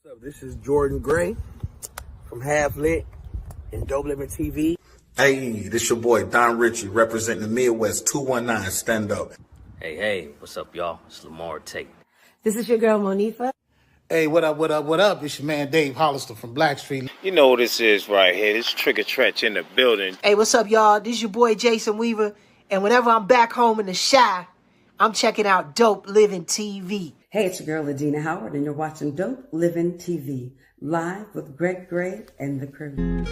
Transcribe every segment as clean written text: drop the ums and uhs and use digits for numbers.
What's up? This is Jordan Gray from Half Lit and DopelivenTV. Hey, this your boy Don Ritchie representing the Midwest 219 Stand Up. Hey, what's up, y'all? It's Lamar Tate. This is your girl, Monifa. Hey, what up? It's your man Dave Hollister from Blackstreet. You know what this is right here. This Trigger Trench in the building. Hey, what's up, y'all? This is your boy Jason Weaver. And whenever I'm back home in the Chi, I'm checking out Dope Living TV. Hey, it's your girl, Adina Howard, and you're watching Dope Living TV, live with Greg Gray and the crew.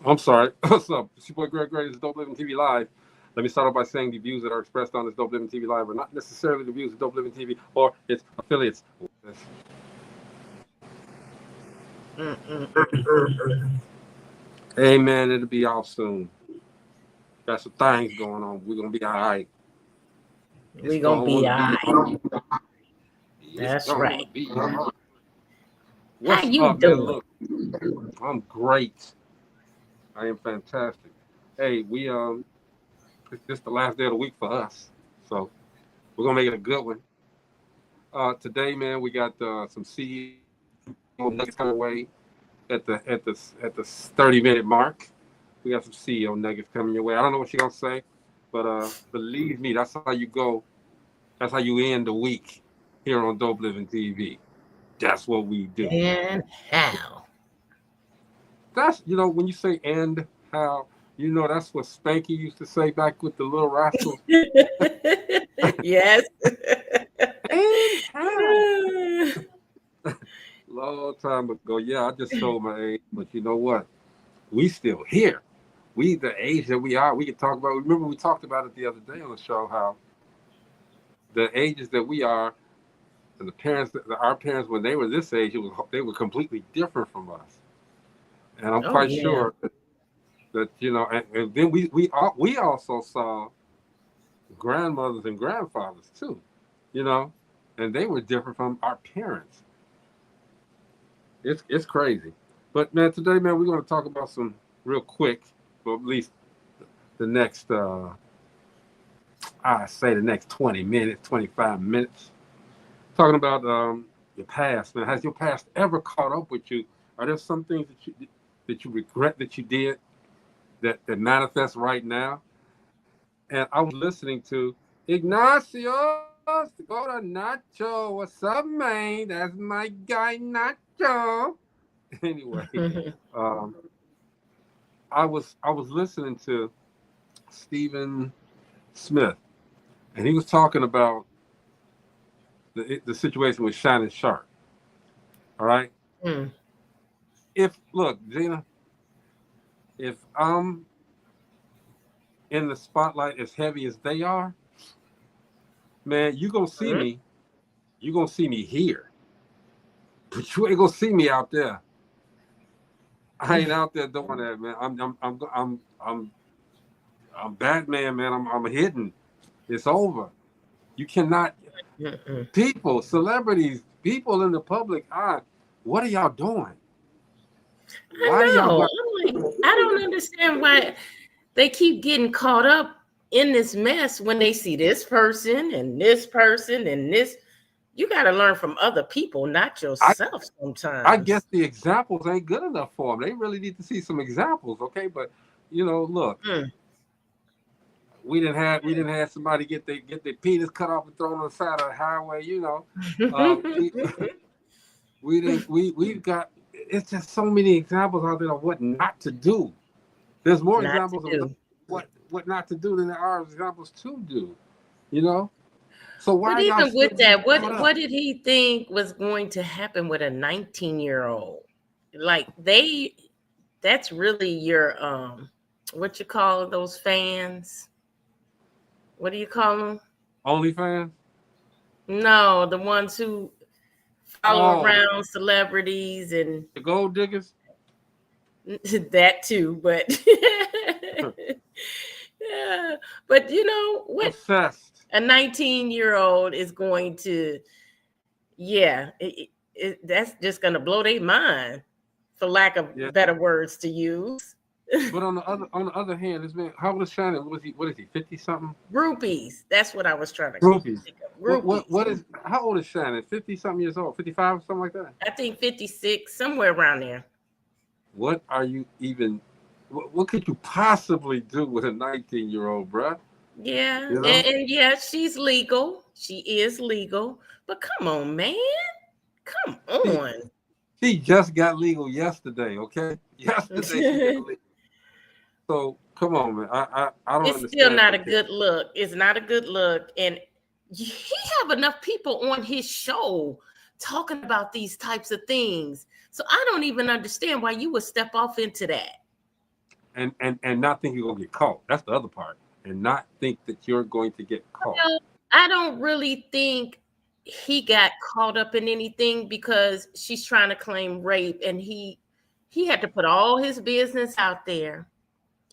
I'm sorry. What's up? It's your boy Greg Gray. This is Dope Living TV Live. Let me start off by saying the views that are expressed on this Dope Living TV Live are not necessarily the views of Dope Living TV or its affiliates. Hey, man, it'll be out soon. Got some things going on. We're going to be all right. We're going to be all right. That's right. What's How you up, doing? man? Look, I'm great. I am fantastic. Hey, it's just the last day of the week for us, so we're gonna make it a good one. Today, man, we got some CEO nuggets coming away at the 30-minute mark. We got some CEO nuggets coming your way. I don't know what she's gonna say, but believe me, that's how you go. That's how you end the week here on Dope Living TV. That's what we do. And how? That's, when you say and how, that's what Spanky used to say back with the Little Rascals. Yes. And how. Long time ago. Yeah, I just showed my age, but you know what? We still here. We the age that we are. We can talk about. Remember, we talked about it the other day on the show how the ages that we are, and our parents when they were this age, they were completely different from us. And I'm quite sure that and then we also saw grandmothers and grandfathers too, and they were different from our parents. It's crazy. But man, today, man, we're going to talk about some real quick, or at least the next, I say the next 20 minutes, 25 minutes, talking about your past. Man, has your past ever caught up with you? Are there some things that you regret that you did that manifest right now? And I was listening to Ignacio go to Nacho. What's up, man? That's my guy, Nacho. Anyway, I was listening to Stephen Smith, and he was talking about the situation with Shannon Sharp. All right. Look, Gina, if I'm in the spotlight as heavy as they are, man, you're going to see me. You're going to see me here. But you ain't going to see me out there. I ain't out there doing that, man. I'm Batman, man. I'm hidden. It's over. You cannot. People, celebrities, people in the public eye, what are y'all doing? I know. I don't understand why they keep getting caught up in this mess when they see this person and this person and this. You got to learn from other people, not yourself sometimes. I guess the examples ain't good enough for them. They really need to see some examples, okay? But, look, we didn't have somebody get their penis cut off and thrown on the side of the highway, we've got, it's just so many examples out there of what not to do. There's more examples of what not to do than there are examples to do, So why? But even with that, what did he think was going to happen with a 19-year-old? Like that's really your what you call those fans? What do you call them? OnlyFans? No, the ones who follow Oh, around celebrities and the gold diggers? that too, but yeah, but you know what? Obsessed. A 19-year-old is going to, yeah, that's just going to blow their mind, for lack of better words to use. But on the other hand, this man, how old is Shannon? What is he, 50 something? Groupies. That's what I was trying to Groupies. think of. Groupies. What is, how old is Shannon? 50 something years old, 55, something like that? I think 56, somewhere around there. What are you even, what could you possibly do with a 19-year-old, bruh? Yeah, You know? and yeah, she's legal. She is legal. But come on, man. Come on. She just got legal yesterday, okay? Yesterday she got legal. So come on, man. I don't It's understand. still not a good look. It's not a good look. And he have enough people on his show talking about these types of things. So I don't even understand why you would step off into that. And not think you're gonna get caught. That's the other part. And not think that you're going to get caught. Well, I don't really think he got caught up in anything, because she's trying to claim rape, and he had to put all his business out there.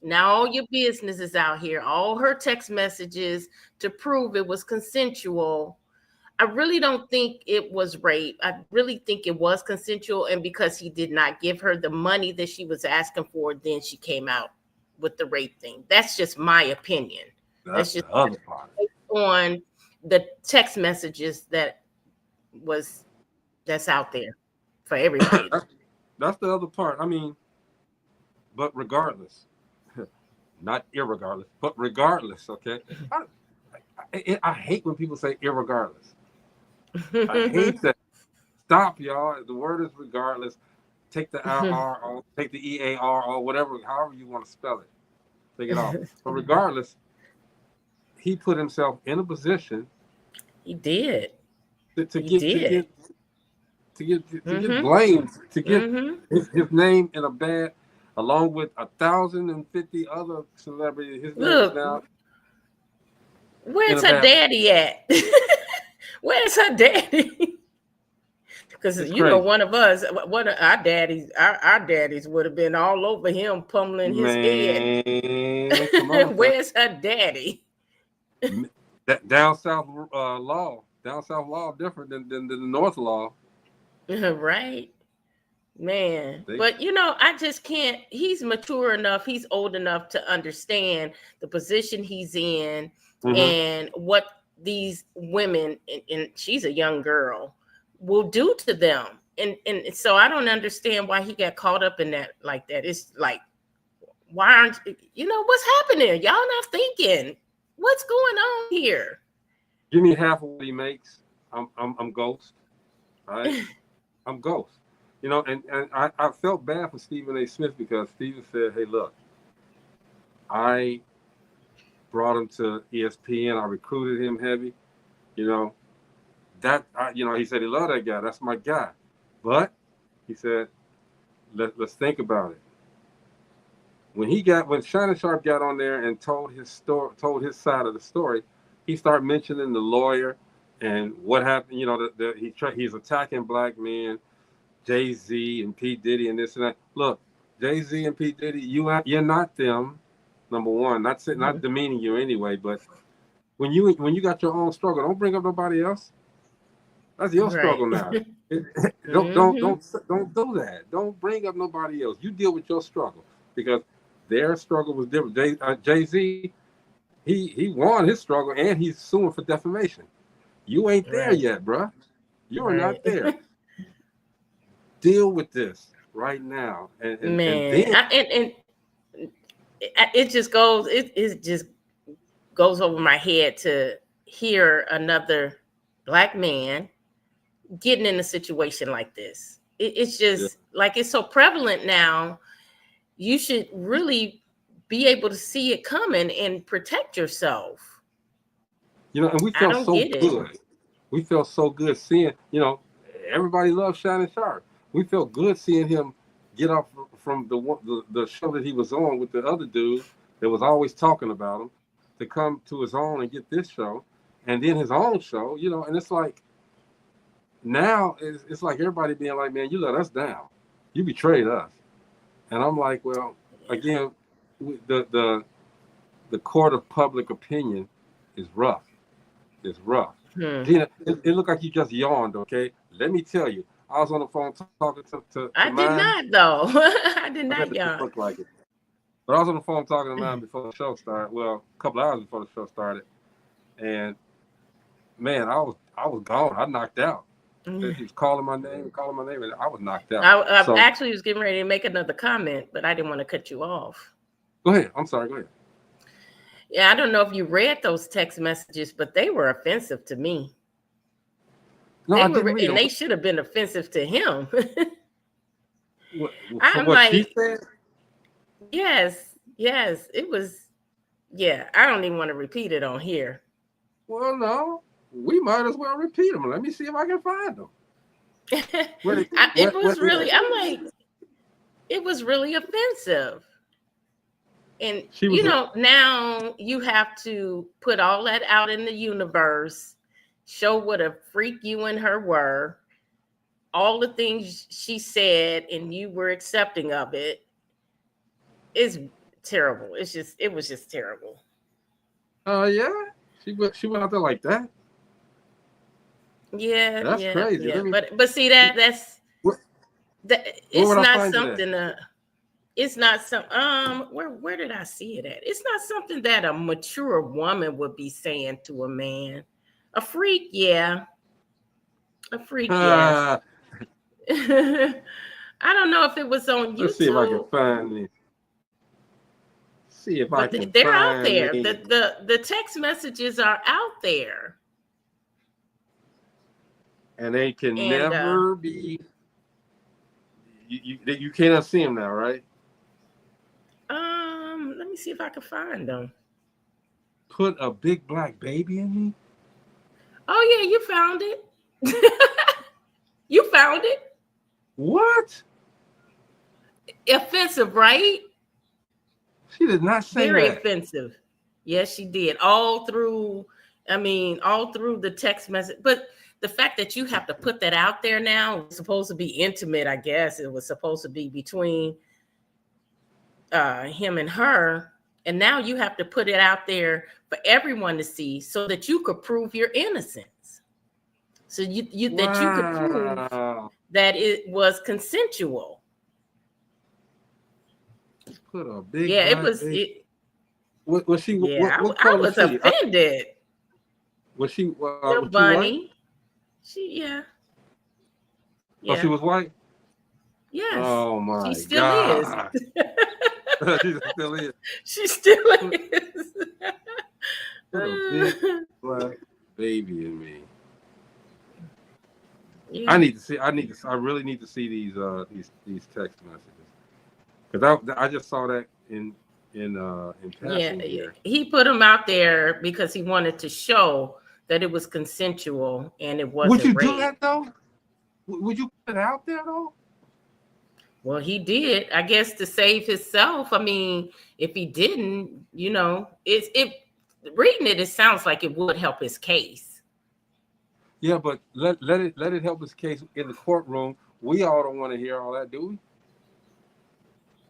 Now all your business is out here, all her text messages to prove it was consensual. I really don't think it was rape. I really think it was consensual, and because he did not give her the money that she was asking for, then she came out with the rape thing. That's just my opinion. That's just the other part. On the text messages that's out there for everybody. That's the other part. I mean, but regardless, not irregardless, but regardless, okay? I hate when people say irregardless. I hate that. Stop, y'all. The word is regardless. Take the RR or take the EAR or whatever, however you want to spell it. Take it off. But regardless, he put himself in a position. He did. To get blamed, to get his name in a bad, along with 1,050 other celebrities. His name is now. Where's her daddy at? Where's her daddy? Because you know, one of our daddies would have been all over him, pummeling his head. Come on, where's her daddy? That down south law different than the north law. Right, man. But you know, I just can't. He's mature enough. He's old enough to understand the position he's in and what these women, and she's a young girl, will do to them. And so I don't understand why he got caught up in that like that. It's like, why aren't you know what's happening? Y'all not thinking what's going on here? Give me half of what he makes. I'm Ghost. All right. I'm Ghost. You know, and I felt bad for Stephen A. Smith, because Stephen said, hey, look, I brought him to ESPN. I recruited him heavy. You know, he said he loved that guy. That's my guy. But he said, let's think about it. When Shannon Sharp got on there and told his side of the story, he started mentioning the lawyer and what happened. You know, he's attacking black men, Jay-Z and P. Diddy and this and that. Look, Jay-Z and P. Diddy, you're not them. Number one, not demeaning you anyway, but when you got your own struggle, don't bring up nobody else. That's your struggle now. Don't do that. Don't bring up nobody else. You deal with your struggle, because their struggle was different. Jay-Z, he won his struggle, and he's suing for defamation. You ain't there yet, bruh. You are not there. Deal with this right now, and it just goes over my head to hear another black man getting in a situation like this. It's just like, it's so prevalent now. You should really be able to see it coming and protect yourself. You know, and we felt so good. We felt so good seeing, you know, everybody loves Shannon Sharp. We felt good seeing him get off from the show that he was on with the other dude that was always talking about him to come to his own and get this show, and then his own show, you know. And it's like now it's like everybody being like, man, you let us down, you betrayed us. And I'm like, well, again, the court of public opinion is rough. It's rough. Gina, it looked like you just yawned. Okay, let me tell you, I was on the phone talking to I did not, though. I did not, y'all. Look like it. But I was on the phone talking to mine before the show started. Well, a couple hours before the show started, and man, I was gone. I knocked out. He was calling my name, and I was knocked out. I actually was getting ready to make another comment, but I didn't want to cut you off. Go ahead. I'm sorry. Go ahead. Yeah, I don't know if you read those text messages, but they were offensive to me. No, I didn't read them. They should have been offensive to him. What she said? Yes, it was. Yeah, I don't even want to repeat it on here. Well, no, we might as well repeat them. Let me see if I can find them. It was really offensive. And now you have to put all that out in the universe, show what a freak you and her were, all the things she said, and you were accepting of it. It's terrible. It was just terrible. Yeah, she went out there like that. Yeah, that's crazy. Yeah. But see it's not something. It's not some where did I see it at? It's not something that a mature woman would be saying to a man. A freak, yeah. A freak, yes. I don't know if it was on YouTube. Let's see if I can find it. See if I can. They're out there. The text messages are out there. And they can never be. You cannot see them now, right? Let me see if I can find them. Put a big black baby in me? Oh yeah, you found it. You found it. What? Offensive, right? She did not say Very that. offensive. Yes, she did. All through the text message. But the fact that you have to put that out there now, it's supposed to be intimate, I guess. It was supposed to be between him and her, and now you have to put it out there for everyone to see so that you could prove your innocence. So that you could prove that it was consensual. Put a big it was it, was she what I was offended. Was she was bunny? She Oh, she was white? Yes. Oh my she still God. is. She still is. She still is. Put a big black baby in me. Yeah. I really need to see these text messages. Because I just saw that in passing here. He put them out there because he wanted to show that it was consensual and it wasn't. Would you rape. do that though? Would you put it out there though? Well, he did, I guess, to save himself. I mean, if he didn't, reading it sounds like it would help his case. Yeah, but let it help his case in the courtroom. We all don't want to hear all that, do we?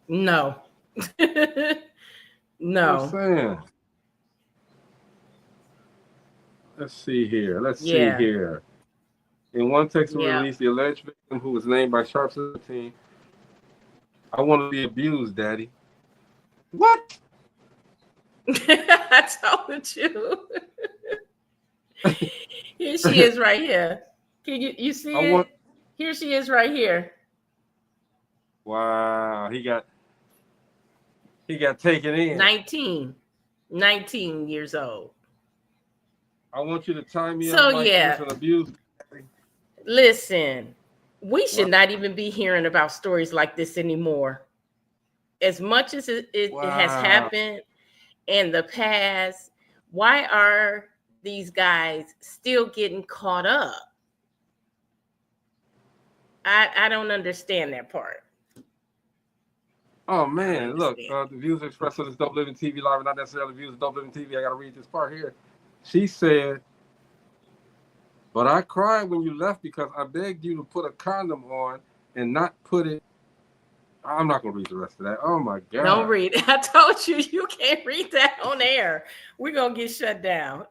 No. No. I'm saying. Let's see here. In one text release, the alleged victim, who was named by Sharp 17, I want to be abused, Daddy. What? I told you. Here she is right here. Can you see it? Here she is right here. Wow, he got taken in. 19 years old. I want you to tie me up like this and abuse. Listen, we should not even be hearing about stories like this anymore. As much as it has happened in the past, why are these guys still getting caught up? I don't understand that part. Oh man, look, understand. the views expressed on this Dope Living TV live are not necessarily views of Dope Living TV. I gotta read this part here. She said, "But I cried when you left because I begged you to put a condom on and not put it." I'm not gonna read the rest of that. Oh my God! Don't read. I told you you can't read that on air. We're gonna get shut down.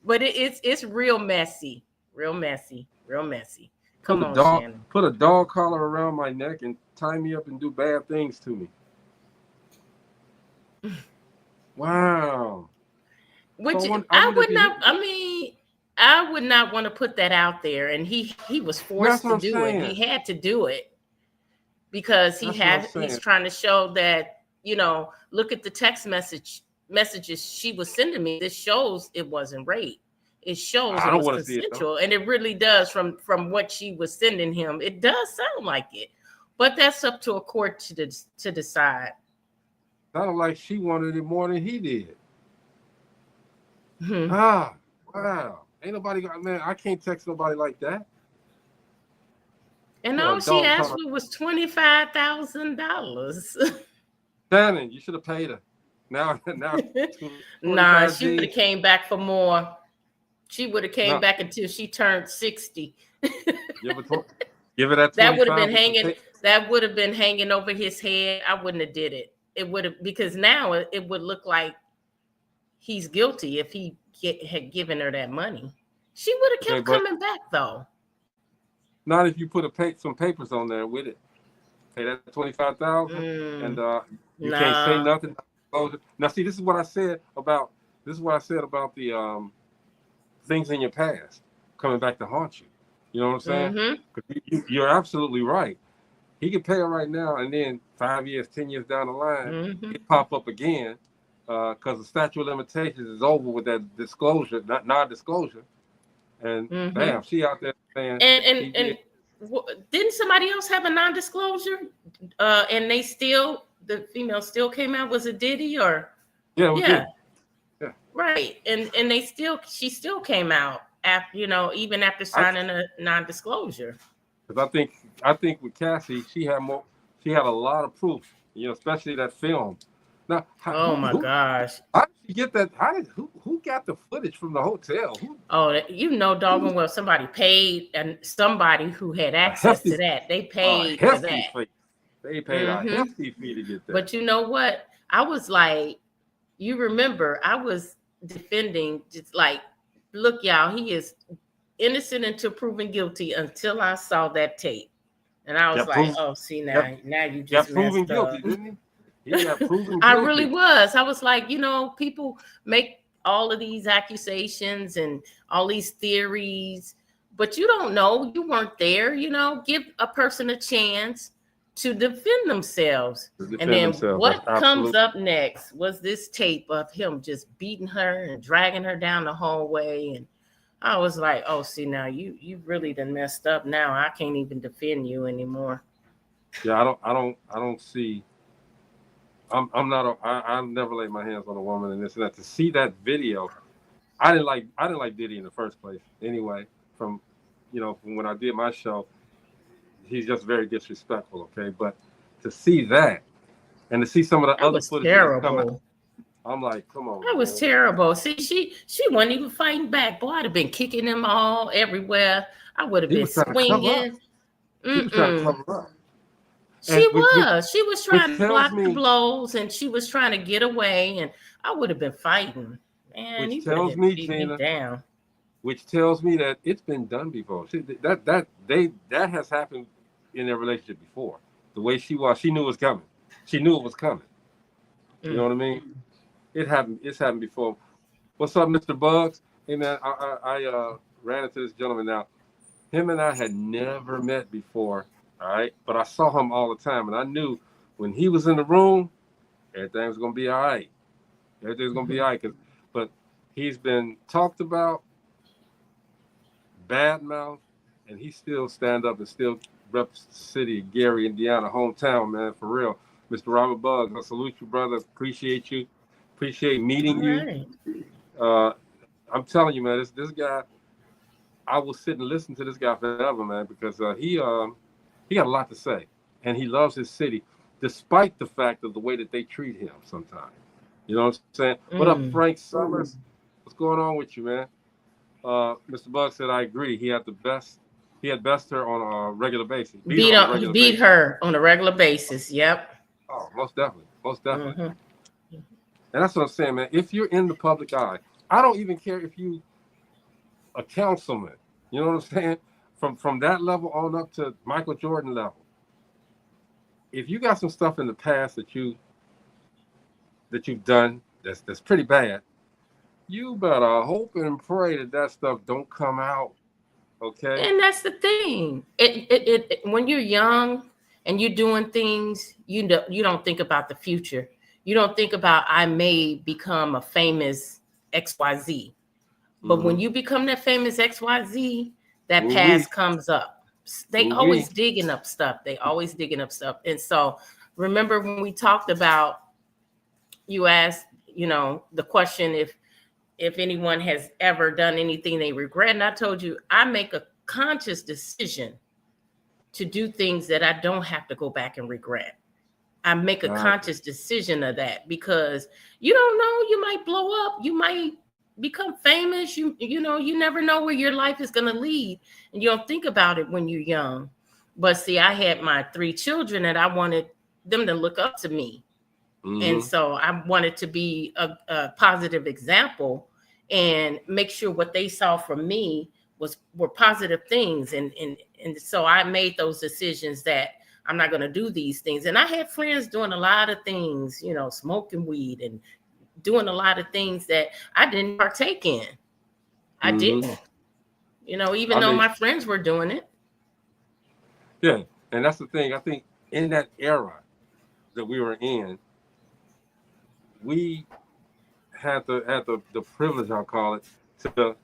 But it's real messy, real messy, real messy. Come on, Shannon. Put a dog collar around my neck and tie me up and do bad things to me. Wow. Which So I would not. I mean, I would not want to put that out there. And he was forced to do it. He had to do it because he's trying to show that, you know, look at the text messages she was sending me. This shows it wasn't rape. It shows it was consensual, and it really does from what she was sending him. It does sound like it, but that's up to a court to decide. Sounded like she wanted it more than he did. Ah, wow! Ain't nobody got, man. I can't text nobody like that. And all she asked for was $25,000. Shannon, you should have paid her. Now. Nah, she would have came back for more. She would have came back until she turned 60. Give it that. That would have been hanging. That would have been hanging over his head. I wouldn't have did it. It would have, because now it would look like he's guilty if he had given her that money. She would have kept coming back though. Not if you put some papers on there with it. Pay that $25,000, and you can't say nothing. Now, see, this is what I said about the things in your past coming back to haunt you. You know what I'm saying? You're absolutely right. He can pay her right now, and then 5 years, 10 years down the line, it pop up again because the statute of limitations is over with that disclosure, non-disclosure, and bam, she out there saying. And didn't somebody else have a non-disclosure? And the female still came out. Was it Diddy or? Yeah. Right, and she still came out after, even after signing a non-disclosure. Because I think with Cassie, she had a lot of proof, especially that film. Now, my gosh, how did she get that? Who got the footage from the hotel? Doggone well, somebody paid, and somebody who had access to that, they paid for that. They paid a hefty fee to get that. But you know what? I was like, you remember, I was defending, just like, look, y'all, he is innocent until proven guilty until I saw that tape. And I was now you just proven messed guilty, up. didn't he? He got proven guilty. I really was. I was like, people make all of these accusations and all these theories, but you don't know. You weren't there. Give a person a chance to defend themselves. What comes up next was this tape of him just beating her and dragging her down the hallway. And I was like, oh, see, now you really done messed up. Now I can't even defend you anymore. Yeah, I don't see. I've never laid my hands on a woman and this and that. To see that video, I didn't like Diddy in the first place. Anyway, from when I did my show, he's just very disrespectful. Okay, but to see that and to see some of the other footage terrible. I'm like, come on. That was terrible. See, she wasn't even fighting back. Boy, I'd have been kicking them all everywhere. I would have been swinging. She was trying to cover up. She was trying to block the blows, and she was trying to get away, and I would have been fighting. Man, which tells me, Gina, down. Which tells me that it's been done before. That has happened in their relationship before. The way she was, she knew it was coming. She knew it was coming. You know what I mean? It's happened before. What's up, Mr. Bugs? Hey man, I ran into this gentleman now. Him and I had never met before. All right, but I saw him all the time, and I knew when he was in the room, everything was gonna be all right. Everything's gonna be all right. But he's been talked about, badmouth, and he still stand up and still reps the city of Gary, Indiana, hometown, man, for real. Mr. Robert Buggs, I salute you, brother. Appreciate you. Appreciate meeting you. I'm telling you, man, this guy, I will sit and listen to this guy forever, man, because he got a lot to say. and he loves his city, despite the fact of the way that they treat him sometimes. You know what I'm saying? What up, Frank Summers? What's going on with you, man? Mr. Bug said, I agree. He had best her on a regular basis. He beat her on a regular basis. Yep. Oh, most definitely. Most definitely. And that's what I'm saying, man. If you're in the public eye, I don't even care if you a councilman. You know what I'm saying? From that level on up to Michael Jordan level. If you got some stuff in the past that you've done that's pretty bad, you better hope and pray that stuff don't come out. Okay. And that's the thing. It when you're young and you're doing things, you don't think about the future. You don't think about I may become a famous XYZ. But when you become that famous XYZ, that past comes up. They always digging up stuff. And so remember when we talked about, you asked, the question if anyone has ever done anything they regret. And I told you, I make a conscious decision to do things that I don't have to go back and regret. I make a conscious decision of that because you don't know, you might blow up, you might become famous, you never know where your life is going to lead, and you don't think about it when you're young. But see, I had my 3 children and I wanted them to look up to me. And so I wanted to be a positive example and make sure what they saw from me were positive things. And so I made those decisions that I'm not going to do these things. And I had friends doing a lot of things, smoking weed and doing a lot of things that I didn't partake in. I didn't, even though my friends were doing it. Yeah. And that's the thing. I think in that era that we were in, we had the privilege, I'll call it, to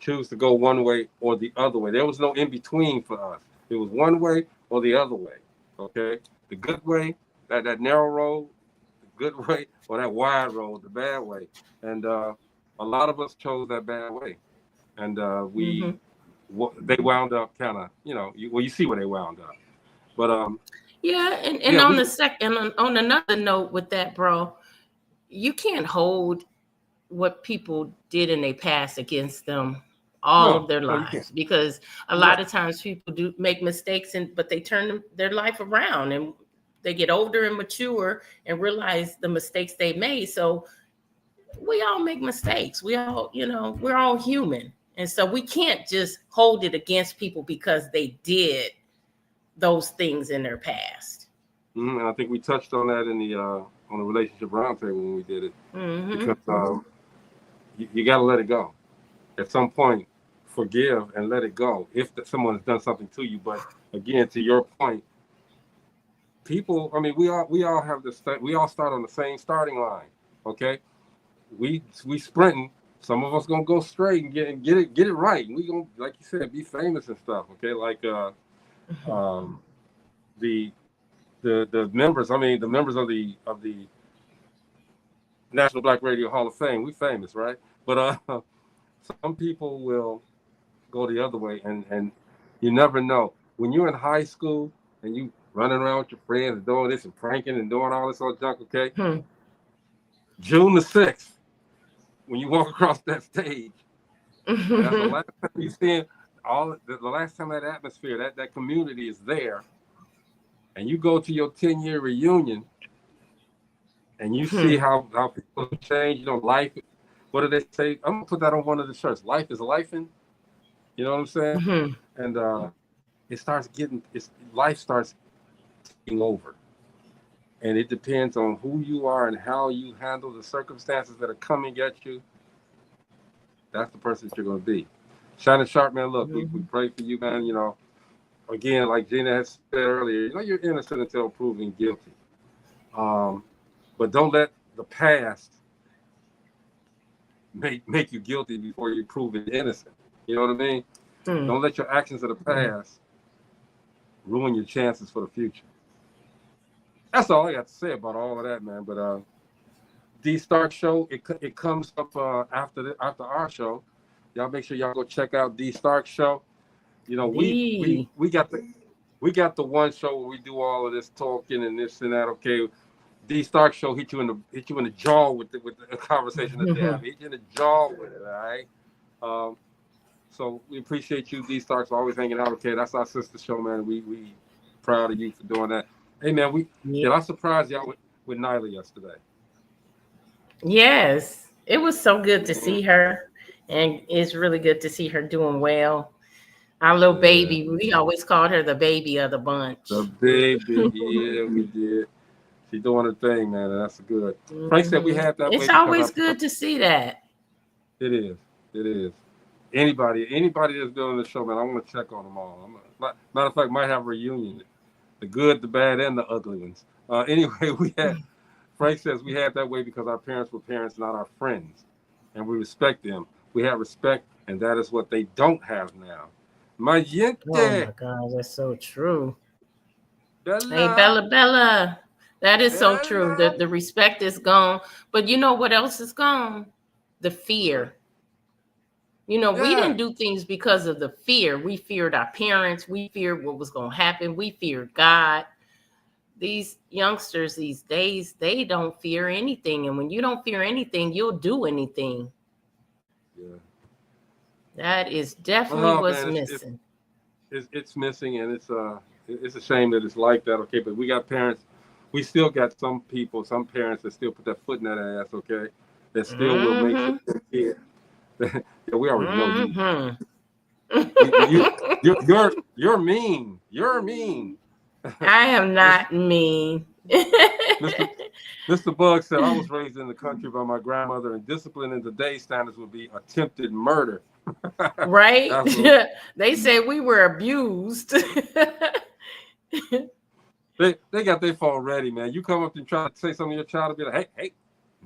choose to go one way or the other way. There was no in between for us. It was one way or the other way. Okay, the good way, that narrow road, the good way, or that wide road, the bad way. And a lot of us chose that bad way, and they wound up kind of, you see where they wound up. But on another note with that, bro, you can't hold what people did in their past against them all of their lives, because a lot of times people do make mistakes, but they turn their life around and they get older and mature and realize the mistakes they made. So we all make mistakes. We all, we're all human. And so we can't just hold it against people because they did those things in their past. And I think we touched on that in the on the relationship roundtable when we did it, because you got to let it go. At some point, forgive and let it go if someone has done something to you. But again, to your point, people, I mean, we all have this. We all start on the same starting line. Okay, we sprinting. Some of us gonna go straight and get it right. And we gonna, like you said, be famous and stuff. Okay, like the members. I mean, the members of the National Black Radio Hall of Fame. We famous, right? But some people will go the other way, and you never know. When you're in high school and you running around with your friends and doing this and pranking and doing all this old junk, okay? June the 6th, when you walk across that stage, that's the last time you see the last time that atmosphere, that community is there, and you go to your 10-year reunion and you see how people change, life. What do they say? I'm gonna put that on one of the shirts. Life is lifing. You know what I'm saying? And life starts taking over. And it depends on who you are and how you handle the circumstances that are coming at you. That's the person that you're gonna be. Shannon Sharp, man, look, we pray for you, man. Again, like Gina has said earlier, you're innocent until proven guilty. But don't let the past make you guilty before you prove it innocent. You know what I mean? Don't let your actions of the past ruin your chances for the future. That's all I got to say about all of that, man. But D Stark show, it comes up after our show. Y'all make sure y'all go check out D Stark show. We got We got the one show where we do all of this talking and this and that. Okay, D Stark show hit you in the jaw with the conversation of Dab. Hit you in the jaw with it. All right. So we appreciate you, D Starks, for always hanging out. Okay, that's our sister show, man. We proud of you for doing that. Hey, man, did I surprise y'all with Nyla yesterday? Yes, it was so good to see her, and it's really good to see her doing well. Our little baby, we always called her the baby of the bunch. The baby, yeah, we did. She's doing her thing, man, and that's good. Frank said we had that. It's always good to see that. It is. It is. Anybody that's doing the show, man, I want to check on them all. Matter of fact, might have a reunion. The good, the bad, and the ugly ones. Anyway, Frank says we had that way because our parents were parents, not our friends. And we respect them. We have respect, and that is what they don't have now. My gente. Oh my God, that's so true. Bella. Hey, Bella. That is so true. The respect is gone. But you know what else is gone? The fear. We didn't do things because of the fear. We feared our parents. We feared what was going to happen. We feared God. These youngsters these days, they don't fear anything. And when you don't fear anything, you'll do anything. Yeah. That is definitely what's missing. It's missing, and it's a shame that it's like that. Okay, but we got parents. We still got some parents that still put that foot in that ass. Okay, that still will make sure yeah, we already know you. You're mean. You're mean. I am not mean. Mr. Bug said, I was raised in the country by my grandmother, and discipline in today's standards would be attempted murder. Right? They say we were abused. They got their phone ready, man. You come up and try to say something to your child, and be like, hey,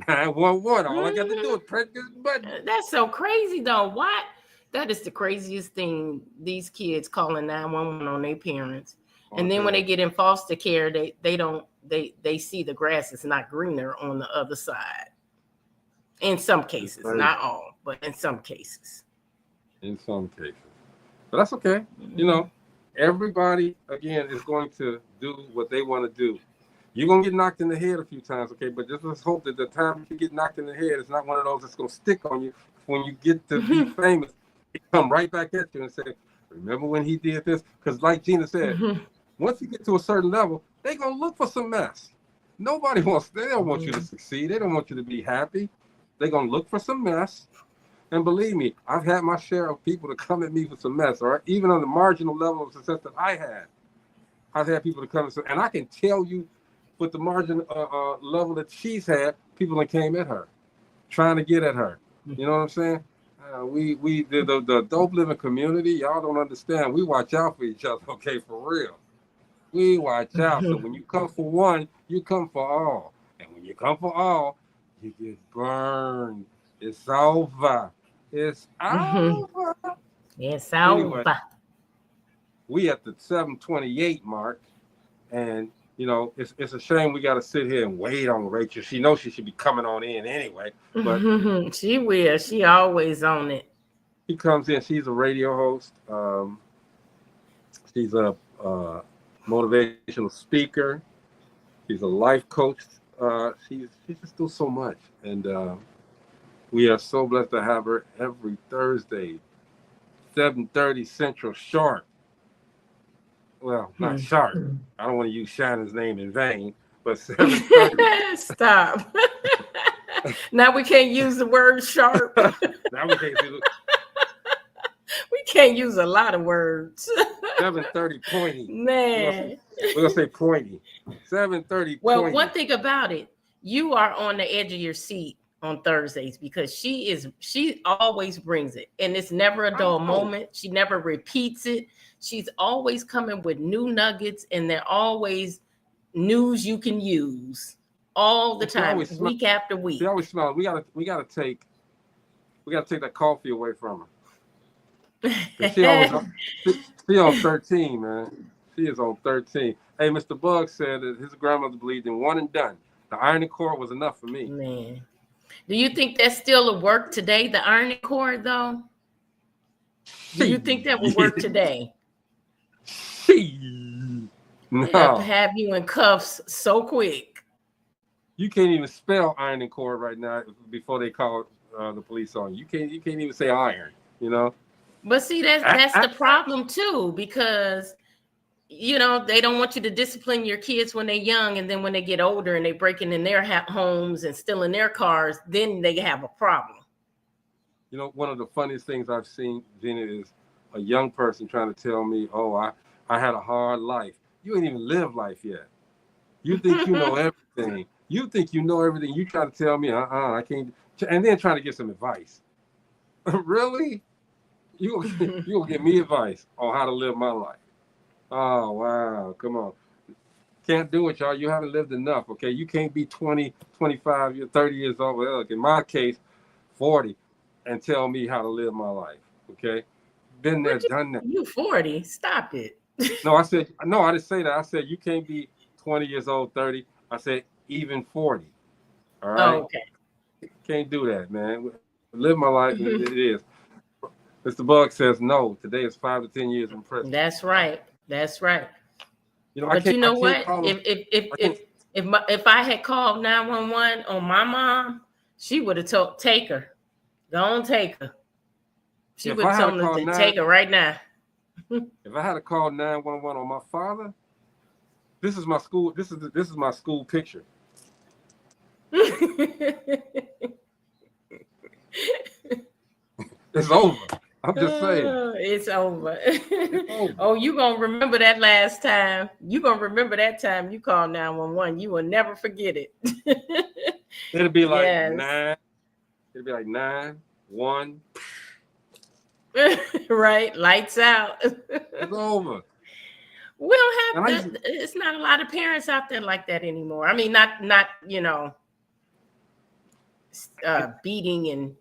911. All I got to do is press this button. That's so crazy, though. What? That is the craziest thing. These kids calling 911 on their parents. And then when they get in foster care, they see the grass is not greener on the other side. In some cases, not all, but in some cases. In some cases. But that's okay. Everybody, again, is going to do what they want to do. You're going to get knocked in the head a few times, okay? But just let's hope that the time you get knocked in the head, it's not one of those that's going to stick on you. When you get to be famous, it come right back at you and say, remember when he did this? Because like Gina said, once you get to a certain level, they're going to look for some mess. They don't want you to succeed. They don't want you to be happy. They're going to look for some mess. And believe me, I've had my share of people to come at me for some mess, all right? Even on the marginal level of success that I had, I've had people to come and say, and I can tell you with the margin level that she's had, people that came at her, trying to get at her. You know what I'm saying? The dope living community, y'all don't understand. We watch out for each other, okay, for real. We watch out. So when you come for one, you come for all. And when you come for all, you get burned. It's over. It's over. It's anyway, over. We at the 7:28 mark, and it's a shame we got to sit here and wait on Rachel. She knows she should be coming on in anyway, but she will. She always on it. She comes in. She's a radio host. She's a motivational speaker. She's a life coach. She just does so much, and we are so blessed to have her every Thursday, 7:30 Central sharp. Well, not sharp. I don't want to use Shannon's name in vain, but 7:30. Stop. Now we can't use the word sharp. Now we can't use it. We can't use a lot of words. 7:30 pointy. Man. We're gonna say pointy. 7:30 Well, pointy. one thing about it, you are on the edge of your seat on Thursdays because she always brings it, and it's never a dull moment. She never repeats it. She's always coming with new nuggets, and they're always news you can use all the time, week after week. She always smells. We gotta take that coffee away from her. She on 13, man. She is on 13. Hey, Mr. Bug said that his grandmother believed in one and done. The ironing cord was enough for me. Man. Do you think that's still a work today, the ironing cord, though? Do you think that will work today? No, have you in cuffs so quick. you can't even spell ironing cord right now before they call the police on you. You can't even say iron. You know. But see, that's the problem too, because they don't want you to discipline your kids when they're young, and then when they get older and they breaking in their homes and stealing their cars, then they have a problem. You know, one of the funniest things I've seen, Gina, is a young person trying to tell me, "Oh, I had a hard life." You ain't even lived life yet. You think you know everything. You think you know everything. You try to tell me, I can't, and then trying to get some advice. Really? You gonna give me advice on how to live my life? Oh, wow. Come on. Can't do it, y'all. You haven't lived enough, okay? You can't be 20, 25, 30 years old. Well, in my case, 40, and tell me how to live my life, okay? Been there, done that. You 40. Stop it. No, I didn't say that. I said you can't be 20 years old, 30. I said even 40. All right? Oh, okay. Can't do that, man. Live my life, and it is. Mr. Bug says no. Today is 5 to 10 years in prison. That's right. That's right. You know, but you know what? If I had called 911 on my mom, she would have told take her. Don't take her. She would have told me to take her right now. If I had to call 911 on my father, this is my school. This is my school picture. It's over. I'm just saying. It's over. Oh, you gonna remember that last time. You gonna remember that time you called 911. You will never forget it. It'll be like 9. It'll be like 9, 1. Right, lights out. It's over. We don't have it's not a lot of parents out there like that anymore. I mean, not beating and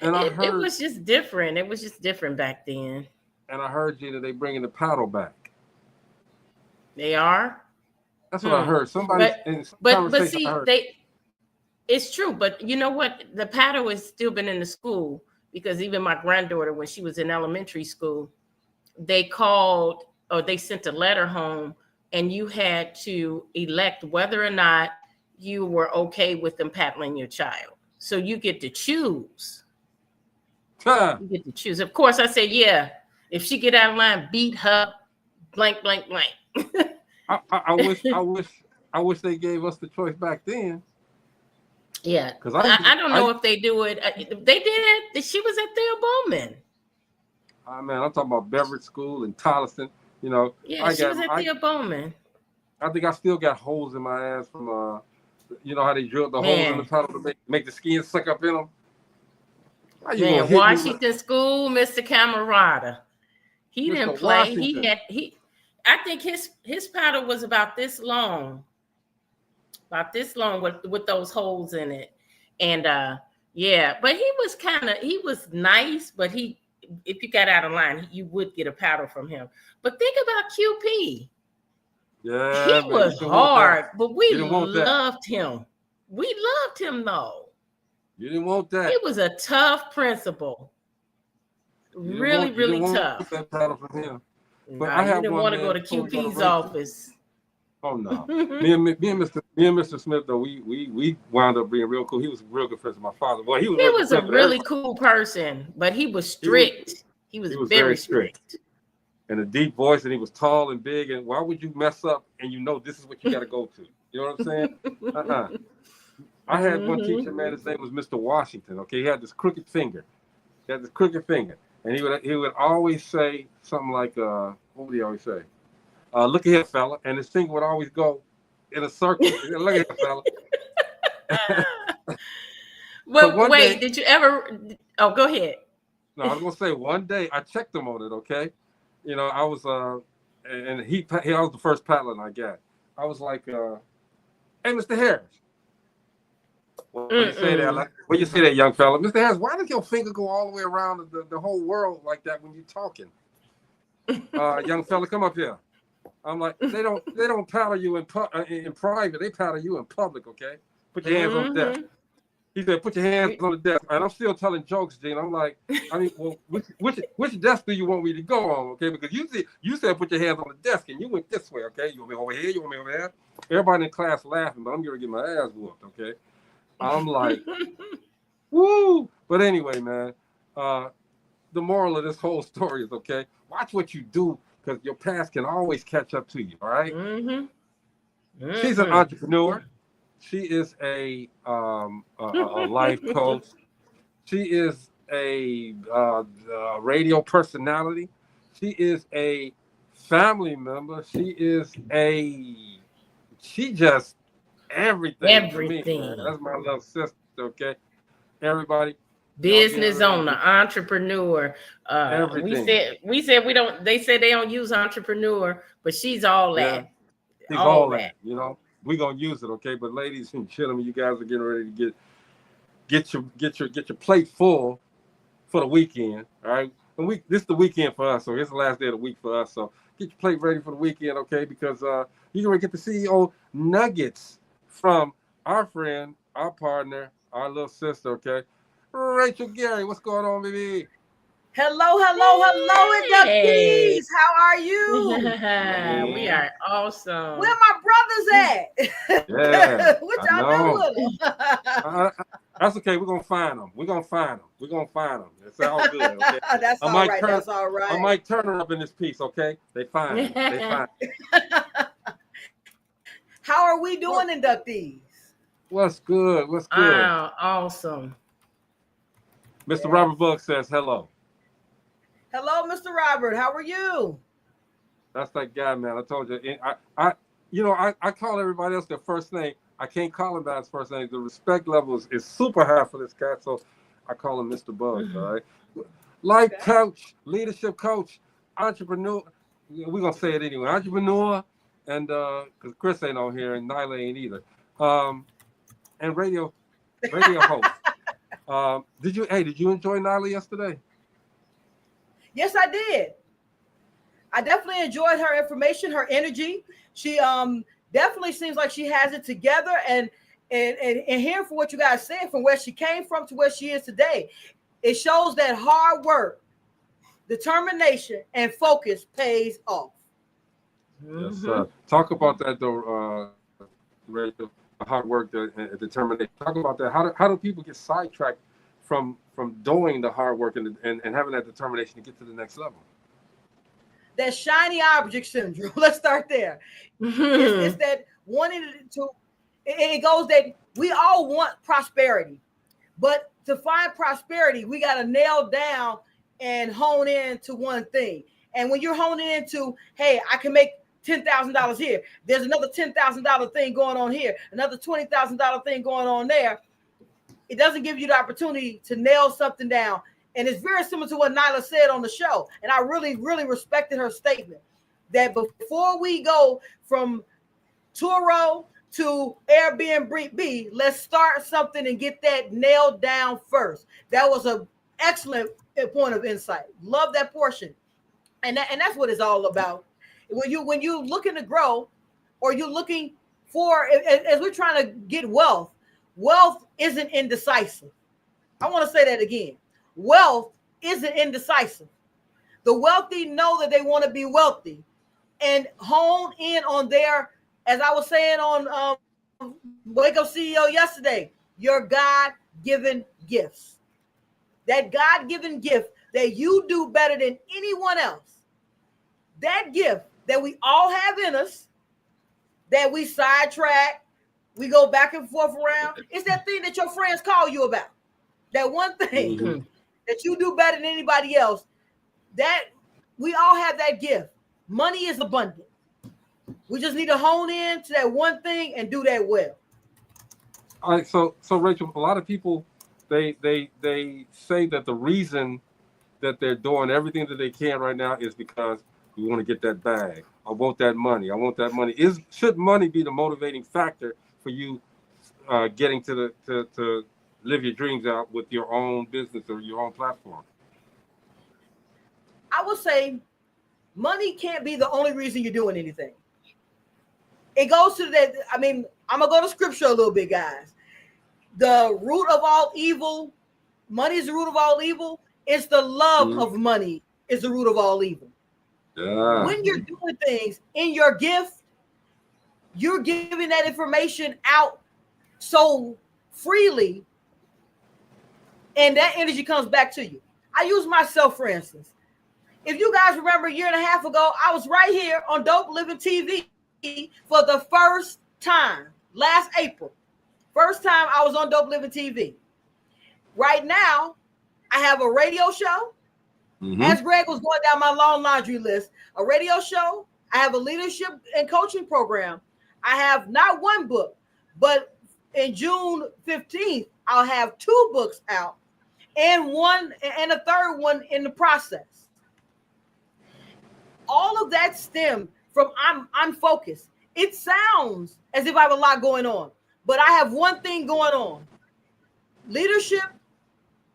it was just different. It was just different back then. And I heard, Gina, they bringing the paddle back. They are? That's what I heard. But see, it's true. But you know what? The paddle has still been in the school, because even my granddaughter, when she was in elementary school, they called or they sent a letter home, and you had to elect whether or not you were okay with them paddling your child. So you get to choose. You get to choose. Of course, I said, yeah. If she get out of line, beat her, blank, blank, blank. I wish they gave us the choice back then. Yeah, because I don't know if they do it. They did it. She was at Theo Bowman. Man, I'm talking about Beverage School in Tolleson. You know. Yeah, she was at Theo Bowman. I think I still got holes in my ass from you know how they drilled the holes in the paddle to make the skin suck up in them. Man, Washington School, Mr. Camerata. He didn't play. Washington. I think his paddle was about this long. With those holes in it. And but he was nice, but if you got out of line, you would get a paddle from him. But think about QP. Yeah, he was hard, but we loved him. We loved him though. You didn't want that. He was a tough principal. Really tough. That paddle from him. But I didn't want to go to QP's office. Oh no. me and Mr. Smith though, we wound up being real cool. He was a real good friend of my father. Well, he was a really cool person, but he was strict. He was very strict. And a deep voice, and he was tall and big. And why would you mess up and you know this is what you got to go to? You know what I'm saying? I had one teacher, man. His name was Mr. Washington. Okay, he had this crooked finger. And he would always say something like, what would he always say? Look at here, fella. And his finger would always go in a circle. Look at here, fella. Well, wait, did you ever? Oh, go ahead. No, I was gonna say one day I checked him on it. Okay, you know I was and he was the first paddling I got. I was like, hey, Mr. Harris. When you say that, young fella, Mr. Harris, why does your finger go all the way around the whole world like that when you're talking? Young fella, come up here. I'm like, they don't paddle you in private. They paddle you in public. Okay, put your hands on that. He said, "Put your hands on the desk." And I'm still telling jokes, Gene. I'm like, I mean, well, which desk do you want me to go on? Okay, because you said put your hands on the desk, and you went this way. Okay, you want me over here? You want me over there? Everybody in class laughing, but I'm gonna get my ass whooped. Okay, I'm like, woo. But anyway, man, the moral of this whole story is, okay, watch what you do, because your past can always catch up to you. All right. She's an entrepreneur. She is a life coach. She is a radio personality. She is a family member. She just everything to me, man. That's my little sister, okay? Everybody. Business owner, entrepreneur. Everything. We said we don't, they said they don't use entrepreneur, but she's all that. She's all that, you know. We're gonna use it, okay? But ladies and gentlemen, you guys are getting ready to get your plate full for the weekend. All right. And this is the weekend for us, so it's the last day of the week for us. So get your plate ready for the weekend, okay? Because you're gonna get the CEO nuggets from our friend, our partner, our little sister, okay? Rachel Gary, what's going on, baby? Hello, inductees. How are you? We are awesome. Where my brothers at? Yeah, what y'all doing? That's okay. We're gonna find them. It's all good. Okay? That's all right. That's all right. I might turn her up in this piece. Okay, they find them. How are we doing, inductees? What's good? Awesome. Mr. Robert Bug says hello. Hello, Mr. Robert. How are you? That's that guy, man. I told you. I call everybody else their first name. I can't call him by his first name. The respect level is super high for this guy, so I call him Mr. Bug. All right. Life coach, leadership coach, entrepreneur. We're gonna say it anyway. Entrepreneur, and because Chris ain't on here and Nyla ain't either. And radio host. Did you enjoy Nyla yesterday? Yes, I did. I definitely enjoyed her information, her energy. She definitely seems like she has it together, and hearing from what you guys said, from where she came from to where she is today, it shows that hard work, determination, and focus pays off. Yes, sir. Talk about that though, Rachel. Hard work and determination. Talk about that. How do people get sidetracked from doing the hard work and having that determination to get to the next level? That shiny object syndrome. Let's start there. It's that wanting to. It goes that we all want prosperity, but to find prosperity, we got to nail down and hone in to one thing. And when you're honing into, hey, I can make $10,000 here. There's another $10,000 thing going on here. Another $20,000 thing going on there. It doesn't give you the opportunity to nail something down. And it's very similar to what Nyla said on the show. And I really, really respected her statement that before we go from Turo to Airbnb, let's start something and get that nailed down first. That was an excellent point of insight. Love that portion. And that's what it's all about. When you looking to grow, or you're looking for, as we're trying to get wealth isn't indecisive. I want to say that again. Wealth isn't indecisive. The wealthy know that they want to be wealthy and hone in on their, as I was saying on Wake Up CEO yesterday, your God-given gifts. That God-given gift that you do better than anyone else. That gift that we all have in us, that we sidetrack, we go back and forth around. It's that thing that your friends call you about. That one thing that you do better than anybody else. That we all have that gift. Money is abundant. We just need to hone in to that one thing and do that well. All right, so Rachel, a lot of people they say that the reason that they're doing everything that they can right now is because we want to get that bag. I want that money. Should money be the motivating factor for you getting to live your dreams out with your own business or your own platform? I would say money can't be the only reason you're doing anything. It goes to that. I mean, I'm going to go to scripture a little bit, guys. the root of all evil. Money is the root of all evil. It's the love of money is the root of all evil. Yeah. When you're doing things in your gift, you're giving that information out so freely, and that energy comes back to you. I use myself, for instance. If you guys remember a year and a half ago, I was right here on Dope Living TV for the first time last April. First time I was on Dope Living TV. Right now, I have a radio show. As Greg was going down my long laundry list, a radio show. I have a leadership and coaching program. I have not one book, but in June 15th, I'll have 2 books out and a third one in the process. All of that stemmed from I'm focused. It sounds as if I have a lot going on, but I have one thing going on: leadership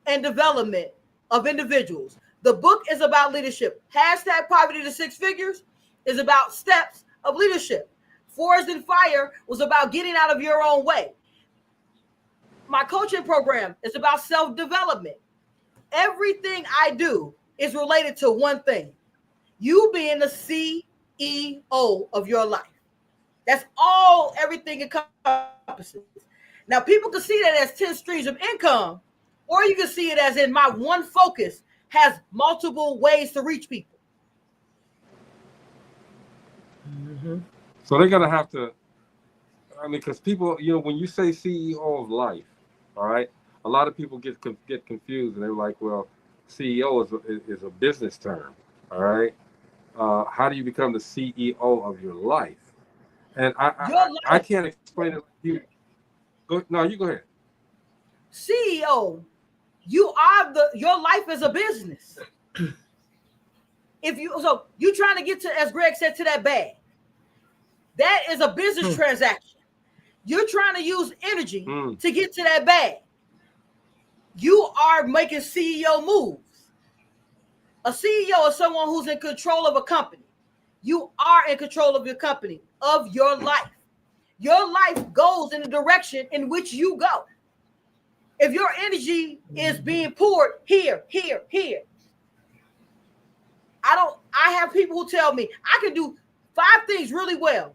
and development of individuals. The book is about leadership. Hashtag Poverty to Six Figures is about steps of leadership. Forest and Fire was about getting out of your own way. My coaching program is about self-development. Everything I do is related to one thing: you being the CEO of your life. That's all everything encompasses. Now, people can see that as 10 streams of income, or you can see it as in my one focus has multiple ways to reach people. So they're going to have to, I mean, because people, you know, when you say CEO of life, all right, a lot of people get confused and they're like, well, CEO is a business term, all right? How do you become the CEO of your life? And I can't explain it. You go ahead. CEO, your life is a business. You trying to get to, as Greg said, to that bag. That is a business transaction. You're trying to use energy to get to that bag. You are making CEO moves. A CEO is someone who's in control of a company. You are in control of your company, of your life. Your life goes in the direction in which you go. If your energy is being poured here, I have people who tell me I can do 5 things really well.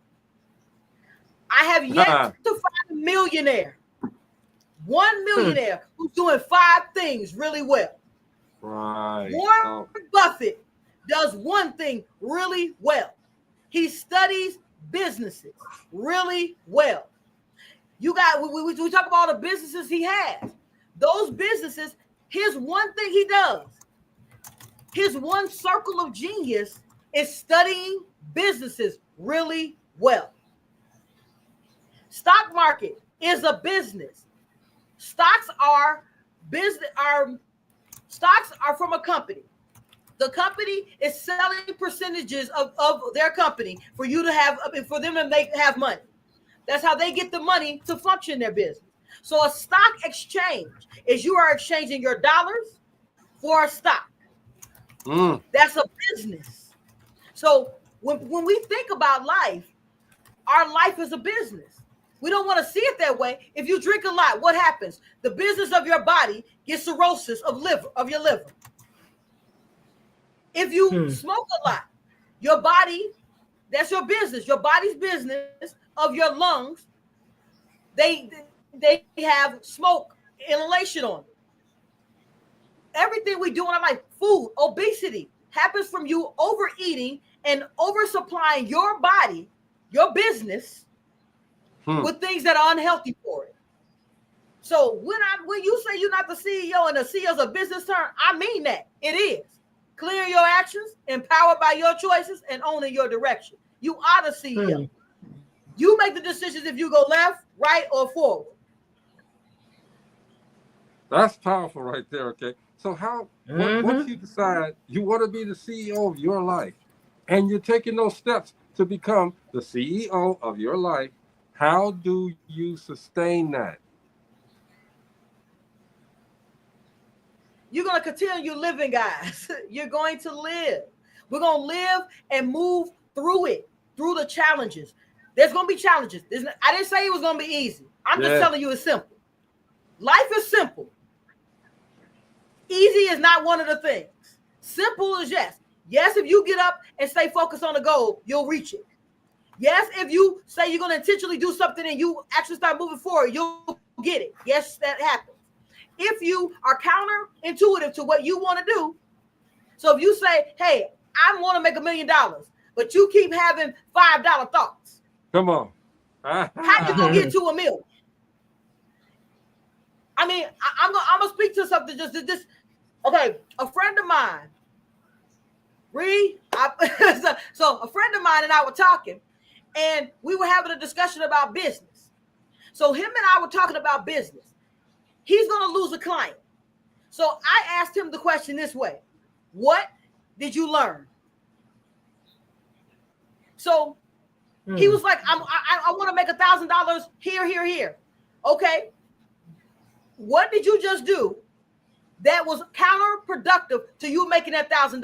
I have yet to find a millionaire, one millionaire who's doing 5 things really well. Right. Warren Buffett does one thing really well. He studies businesses really well. We talk about all the businesses he has. Those businesses, his one thing he does, his one circle of genius is studying businesses really well. Stock market is a business. Stocks are from a company. The company is selling percentages of their company for you to have, for them to have money. That's how they get the money to function their business. So a stock exchange is you are exchanging your dollars for a stock. That's a business. So when we think about life, our life is a business. We don't want to see it that way. If you drink a lot, what happens? The business of your body gets cirrhosis of your liver. If you smoke a lot, your body, that's your business. Your body's business of your lungs, they have smoke inhalation on it. Everything we do in our life, food, obesity, happens from you overeating and oversupplying your body, your business, with things that are unhealthy for it. So when you say you're not the CEO and the CEO is a business term, I mean that. It is. Clear your actions, empowered by your choices, and owning your direction. You are the CEO. You make the decisions if you go left, right, or forward. That's powerful right there, okay? So once you decide you want to be the CEO of your life, and you're taking those steps to become the CEO of your life, how do you sustain that? You're going to continue living, guys. You're going to live. We're going to live and move through it, through the challenges. There's going to be challenges. I didn't say it was going to be easy. I'm just telling you it's simple. Life is simple. Easy is not one of the things. Simple is yes. Yes, if you get up and stay focused on the goal, you'll reach it. Yes, if you say you're going to intentionally do something and you actually start moving forward, you'll get it. Yes, that happens. If you are counterintuitive to what you want to do, so if you say, hey, I want to make $1 million, but you keep having $5 thoughts. Come on. How you going to get to $1 million? I mean, I'm gonna speak to something just this. Okay, a friend of mine, so a friend of mine and I were talking, and we were having a discussion about business. So him and I were talking about business. He's gonna lose a client. So I asked him the question this way: what did you learn? So he was like, I want to make $1,000 here. Okay. What did you just do that was counterproductive to you making that $1,000?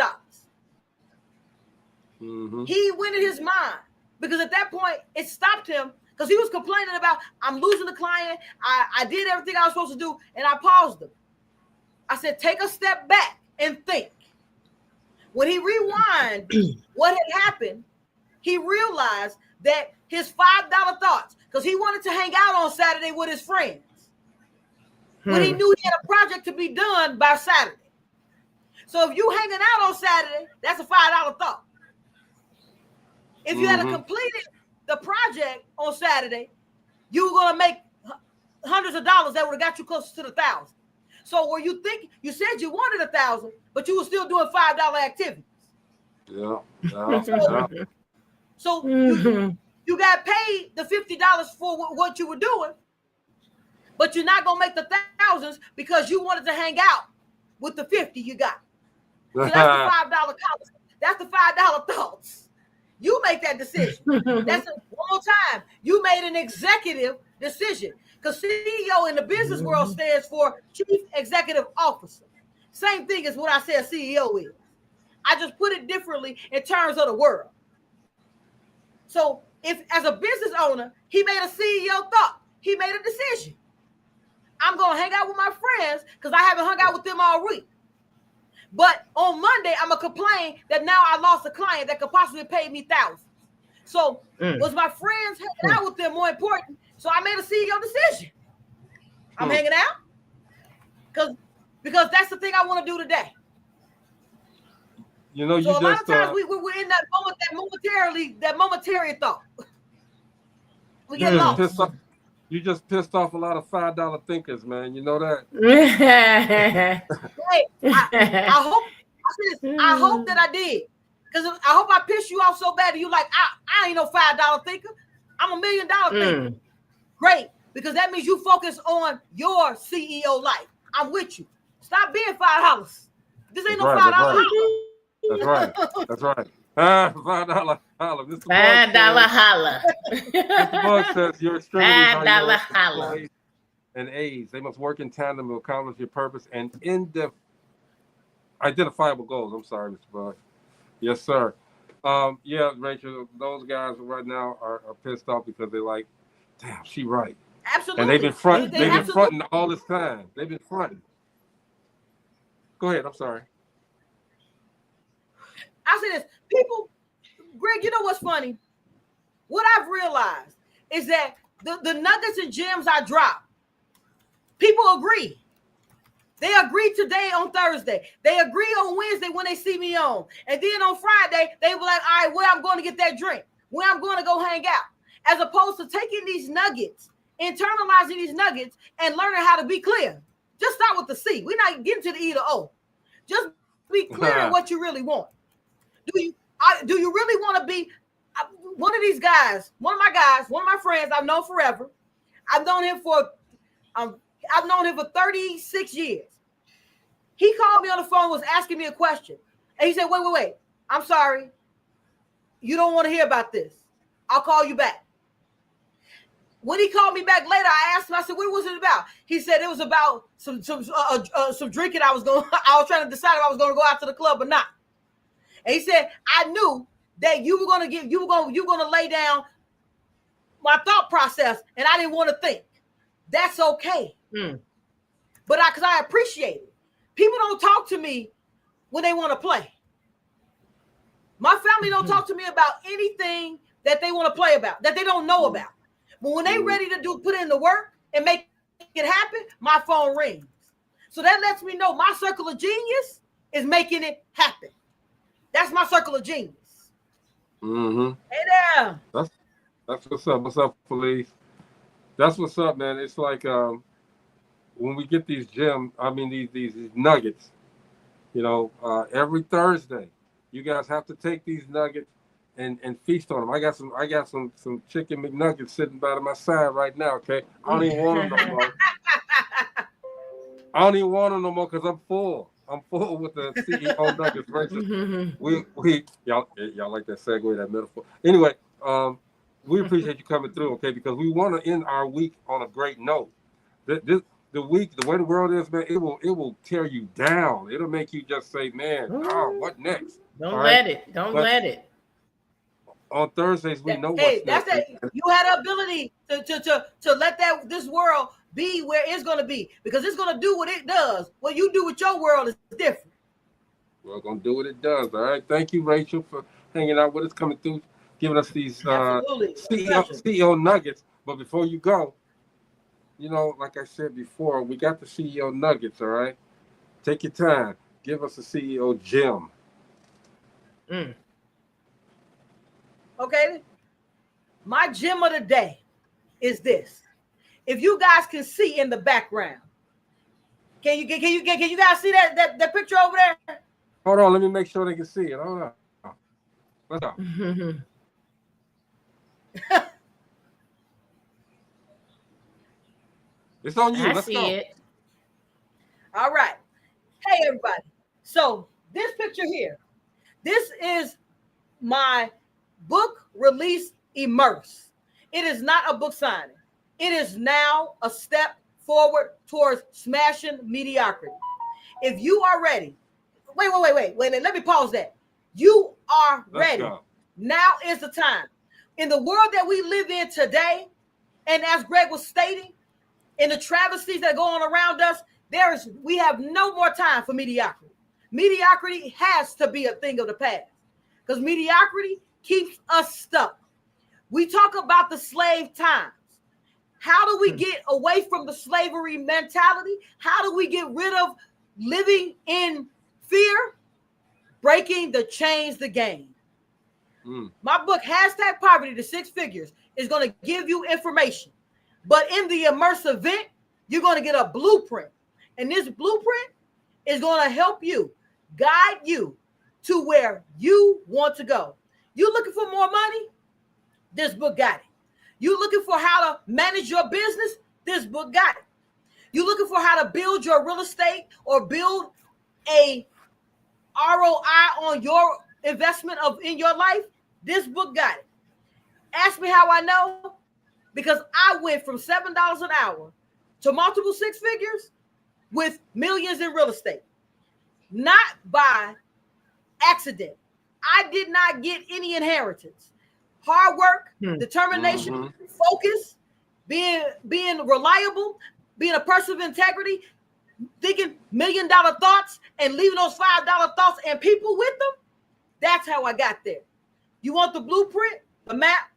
He went in his mind because at that point it stopped him because he was complaining about, I'm losing the client. I did everything I was supposed to do, and I paused him. I said, take a step back and think. When he rewind what had happened, he realized that his $5 thoughts, because he wanted to hang out on Saturday with his friends. When he knew he had a project to be done by Saturday. So if you hanging out on Saturday, that's a $5 thought. If you had completed the project on Saturday, you were going to make hundreds of dollars that would have got you closer to the 1,000. So where you think you said you wanted 1,000, but you were still doing $5 activities. So you got paid the $50 for what you were doing. But you're not gonna make the thousands because you wanted to hang out with the 50 you got. So that's the $5 college. That's the $5 thoughts. You make that decision. That's one more time. You made an executive decision because CEO in the business world stands for Chief Executive Officer. Same thing as what I said CEO is. I just put it differently in terms of the world. So if as a business owner, he made a CEO thought, he made a decision. I'm going to hang out with my friends because I haven't hung out with them all week. But on Monday, I'm going to complain that now I lost a client that could possibly pay me thousands. So was my friends hanging out with them more important? So I made a CEO decision. I'm hanging out because that's the thing I want to do today. You know, so a lot of times we're in that moment, that momentary thought. We get lost. You just pissed off a lot of $5 thinkers, man. You know that? Hey, I hope that I did. Because I hope I pissed you off so bad that you like, I ain't no $5 thinker. I'm $1 million thinker. Great. Because that means you focus on your CEO life. I'm with you. Stop being $5. This ain't no $5. That's right. That's right. $5 holla. $5 holla. Mr. Bug says your extremities are $5 your holla. and aids. They must work in tandem to accomplish your purpose and identifiable goals. I'm sorry, Mr. Bug. Yes, sir. Yeah, Rachel, those guys right now are pissed off because they're like, damn, she right. Absolutely. And they've been fronting all this time. They've been fronting. Go ahead. I'm sorry. I say this, people, Greg, you know what's funny? What I've realized is that the nuggets and gems I drop, people agree. They agree today on Thursday. They agree on Wednesday when they see me on. And then on Friday, they were like, all right, where I'm going to get that drink, where I'm going to go hang out. As opposed to taking these nuggets, internalizing these nuggets, and learning how to be clear. Just start with the C. We're not getting to the E to O. Just be clear in what you really want. Do you really want to be one of these guys? One of my friends I've known forever. I've known him for 36 years. He called me on the phone, was asking me a question, and he said, "Wait. I'm sorry. You don't want to hear about this. I'll call you back." When he called me back later, I asked him. I said, "What was it about?" He said it was about some drinking. I was trying to decide if I was going to go out to the club or not. And he said, I knew that you were going to lay down my thought process, and I didn't want to think. That's okay. but because I appreciate it. People don't talk to me when they want to play. My family don't talk to me about anything that they want to play about, that they don't know about. But when they ready to put in the work and make it happen, my phone rings. So that lets me know my circle of genius is making it happen. That's my circle of genius. Mm-hmm. Hey there. That's what's up. What's up, Felice? That's what's up, man. It's like when we get these these nuggets, every Thursday, you guys have to take these nuggets and feast on them. I got some chicken McNuggets sitting by my side right now. Okay, I don't even want them no more. I don't even want them no more because I'm full. I'm full with the CEO nuggets. We y'all like that segue, that metaphor. Anyway, we appreciate you coming through, okay? Because we want to end our week on a great note. The week, the way the world is, man, it will tear you down. It'll make you just say, man, what next? Don't let it. On Thursdays, we know what's next. You had the ability to let this world be where it's going to be, because it's going to do what it does. What you do with your world is different. We're going to do what it does. All right. Thank you, Rachel, for hanging out with us, coming through, giving us these CEO nuggets. But before you go, like I said before, we got the CEO nuggets. All right. Take your time. Give us a CEO gem. Okay. My gem of the day is this. If you guys can see in the background, can you guys see that picture over there? Hold on, let me make sure they can see it. Hold on. What's up? It's on you. Let's go. It. All right. Hey, everybody. So this picture here, this is my book release immerse. It is not a book signing. It is now a step forward towards smashing mediocrity. If you are ready, wait, let me pause that. You are ready. Now is the time. In the world that we live in today, and as Greg was stating, in the travesties that go on around us, we have no more time for mediocrity. Mediocrity has to be a thing of the past, because mediocrity keeps us stuck. We talk about the slave times. How do we get away from the slavery mentality? How do we get rid of living in fear? Breaking the chains, the game. My book, #Poverty to Six Figures, is going to give you information. But in the immersive event, you're going to get a blueprint. And this blueprint is going to help you, guide you to where you want to go. You looking for more money? This book got it. You looking for how to manage your business? This book got it. You looking for how to build your real estate or build a ROI on your investment in your life? This book got it. Ask me how I know, because I went from $7 an hour to multiple six figures with millions in real estate. Not by accident. I did not get any inheritance. Hard work, determination, focus, being reliable, being a person of integrity, thinking $1 million thoughts and leaving those $5 thoughts and people with them. That's how I got there. You want the blueprint, the map?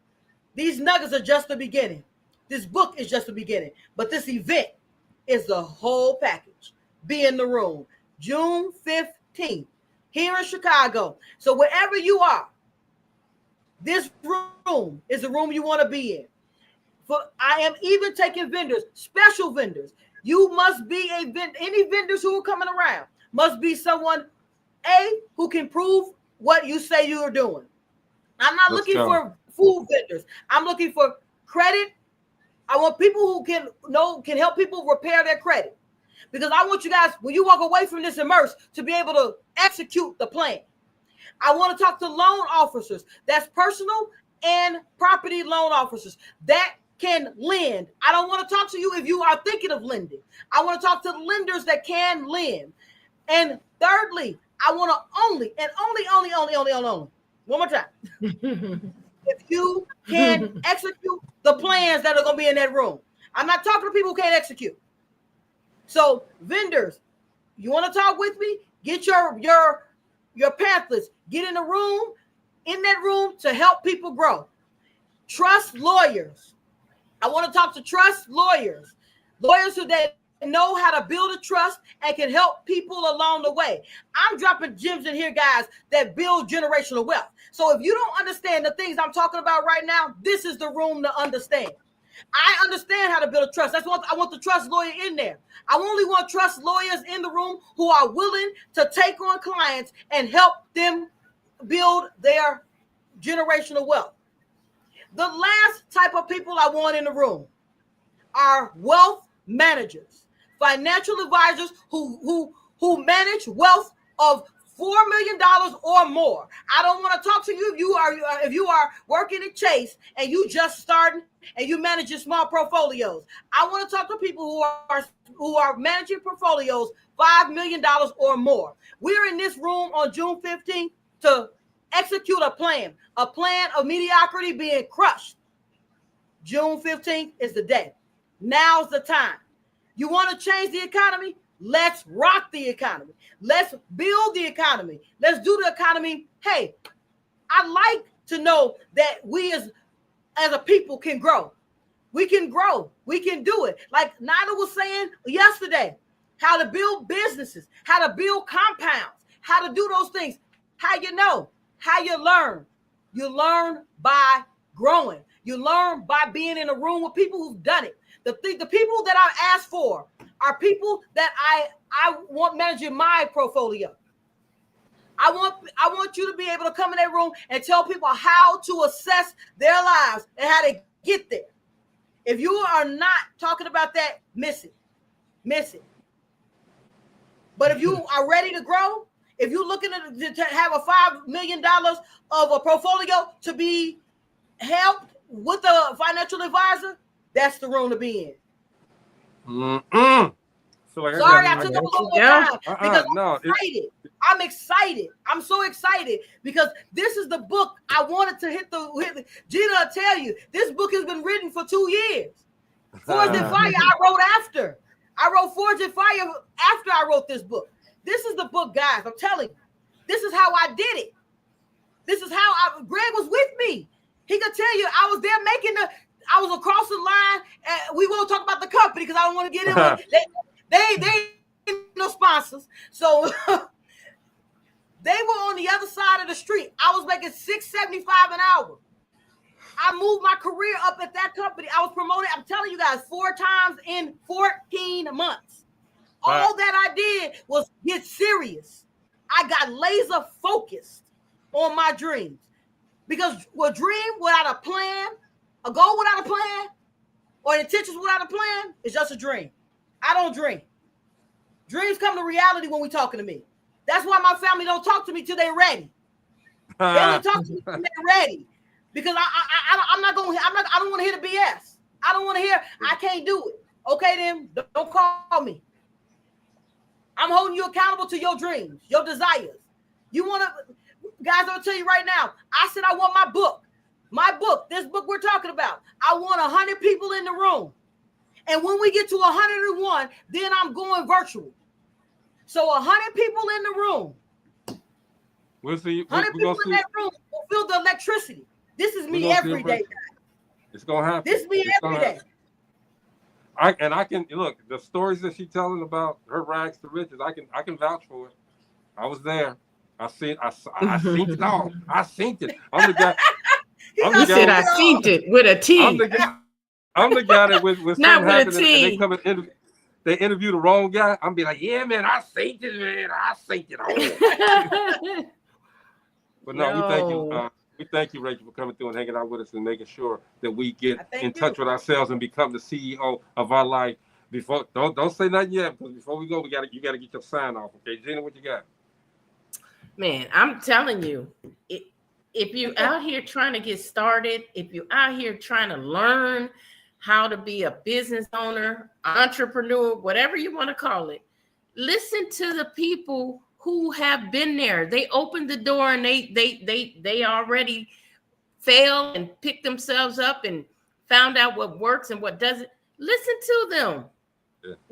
These nuggets are just the beginning. This book is just the beginning. But this event is the whole package. Be in the room. June 15th here in Chicago. So wherever you are, this room is the room you want to be in. I am even taking vendors, special vendors. You must be any vendors who are coming around must be someone, who can prove what you say you are doing. I'm not looking for food vendors. I'm looking for credit. I want people who can help people repair their credit. Because I want you guys, when you walk away from this immerse, to be able to execute the plan. I want to talk to loan officers. That's personal and property loan officers that can lend. I don't want to talk to you if you are thinking of lending. I want to talk to lenders that can lend. And thirdly, I want to only, one more time. If you can execute the plans that are going to be in that room. I'm not talking to people who can't execute. So vendors, you want to talk with me? Get your pamphlets. Get in the room, in that room to help people grow. Trust lawyers. I want to talk to trust lawyers. Lawyers who that know how to build a trust and can help people along the way. I'm dropping gems in here, guys, that build generational wealth. So if you don't understand the things I'm talking about right now, this is the room to understand. I understand how to build a trust. That's what I want, the trust lawyer in there. I only want trust lawyers in the room who are willing to take on clients and help them build their generational wealth. The last type of people I want in the room are wealth managers, financial advisors who manage wealth of $4 million or more. I don't want to talk to you if you are working at Chase and you just starting and you manage your small portfolios. I want to talk to people who are managing portfolios $5 million or more. We're in this room on June 15th to execute a plan of mediocrity being crushed. June 15th is the day. Now's the time. You want to change the economy? Let's rock the economy. Let's build the economy. Let's do the economy. Hey, I like to know that we as a people can grow. We can grow. We can do it. Like Nina was saying yesterday, how to build businesses, how to build compounds, how to do those things. How you know? How you learn? You learn by growing. You learn by being in a room with people who've done it. The people that I asked for are people that I want managing my portfolio. I want you to be able to come in that room and tell people how to assess their lives and how to get there. If you are not talking about that, miss it. But if you are ready to grow, if you're looking to have a $5 million of a portfolio to be helped with a financial advisor, that's the room to be in. Sorry, I took up a little more time because I'm excited. I'm so excited because this is the book I wanted to hit Gina, I'll tell you, this book has been written for 2 years. Forged in Fire, I wrote after. I wrote Forged in Fire after I wrote this book. This is the book, guys. I'm telling you. This is how I did it. This is how Greg was with me. He could tell you I was there I was across the line. And we won't talk about the company because I don't want to get in with they no sponsors. So they were on the other side of the street. I was making $6.75 an hour. I moved my career up at that company. I was promoted, I'm telling you guys, 4 times in 14 months. All that I did was get serious. I got laser focused on my dreams. Because a dream without a plan, a goal without a plan, or intentions without a plan is just a dream. I don't dream. Dreams come to reality when we're talking to me. That's why my family don't talk to me till they're ready. They only talk to me till they're ready. Because I don't want to hear the BS. I don't want to hear I can't do it. Okay, then don't call me. I'm holding you accountable to your dreams, your desires. You want to, guys, I'll tell you right now. I said I want my book, this book we're talking about. I want 100 people in the room. And when we get to 101, then I'm going virtual. So 100 people in the room. We'll see. 100 people in that room will feel the electricity. This is me every day. It's gonna happen. This is me every day. I can look the stories that she's telling about her rags to riches. I can vouch for it. I was there. I seen it all. I seen it. I'm the guy. He said I seen it with a T. I'm the guy that with not with a and T. they come and they interview the wrong guy. I'm be like, yeah, man, I seen it, man. I seen it all. But no, we thank you. We thank you, Rachel, for coming through and hanging out with us and making sure that we get in touch with ourselves and become the CEO of our life. Before don't say nothing yet, because before we go, you gotta get your sign off. Okay, Gina, what you got? Man, I'm telling you, if you're out here trying to get started, if you're out here trying to learn how to be a business owner, entrepreneur, whatever you want to call it, listen to the people who have been there. They opened the door and they already failed and picked themselves up and found out what works and what doesn't. Listen to them.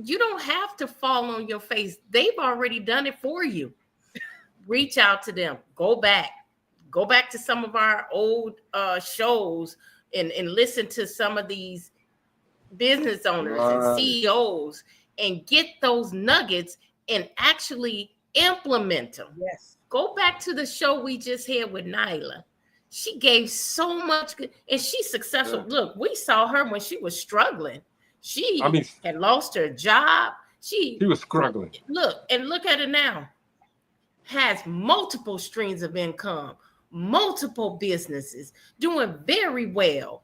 You don't have to fall on your face. They've already done it for you. Reach out to them. Go back to some of our old shows and listen to some of these business owners and CEOs and get those nuggets and actually implement them. Yes. Go back to the show we just had with Nyla. She gave so much good, and she's successful. Yeah. Look, we saw her when she was struggling. She had lost her job. She was struggling. Look at her now. Has multiple streams of income, multiple businesses, doing very well,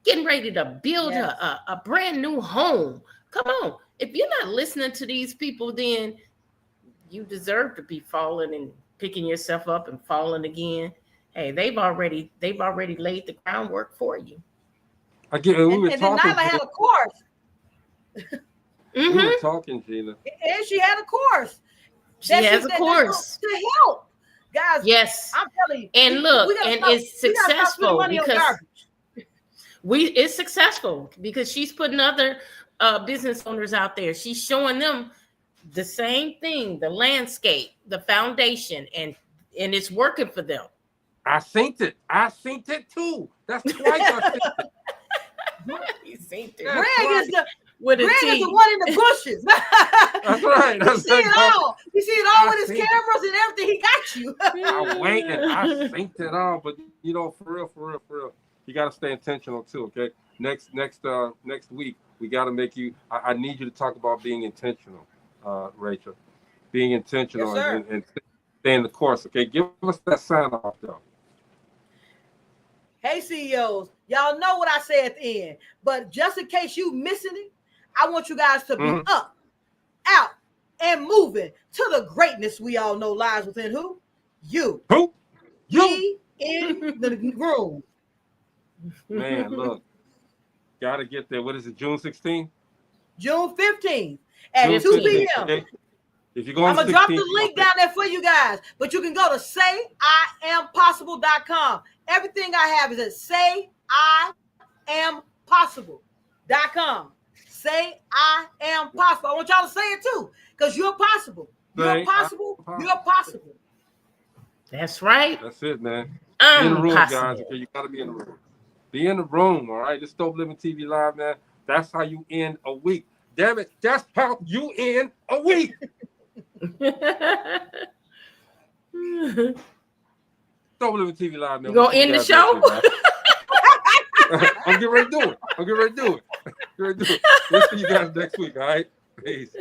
getting ready to build a brand new home. Come on. If you're not listening to these people, then you deserve to be falling and picking yourself up and falling again. Hey, they've already laid the groundwork for you. And then Nyla had a course. We were talking, Gina. And she had a course. She has a course to help. Guys, yes. I'm telling you. And look, and it's successful because it's successful because she's putting other business owners out there. She's showing them the same thing, the landscape, the foundation, and it's working for them. I synced it too. That's twice I synced it. You synced it. Greg is the one in the bushes. That's right. You see it all. You see it all with his cameras and everything. He got you. I'm waiting. I synced it all, but for real, you got to stay intentional too. Okay. Next week we got to make you. I need you to talk about being intentional, Rachel. Being intentional and staying the course. Okay. Give us that sign off though. Hey CEOs, y'all know what I say at the end, but just in case you missing it, I want you guys to be up, out, and moving to the greatness we all know lies within who? You. Who? You. Be in the room. Man, look, gotta get there. What is it, June 16th? June 15th at 2 p.m. Okay. If you go on I'm gonna drop the link down there for you guys, but you can go to sayiampossible.com. Everything I have is at sayiampossible.com. Say I am possible. I want y'all to say it too, because you're possible. You're possible. You're possible. That's right. That's it, man. Be in the room, guys. Okay, you gotta be in the room. Be in the room, all right? This Dope Living TV Live, man. That's how you end a week. Damn it, that's how you end a week. Dope Living TV Live, man. You gonna end the show? I'm getting ready to do it. We'll see you guys next week, all right? Peace.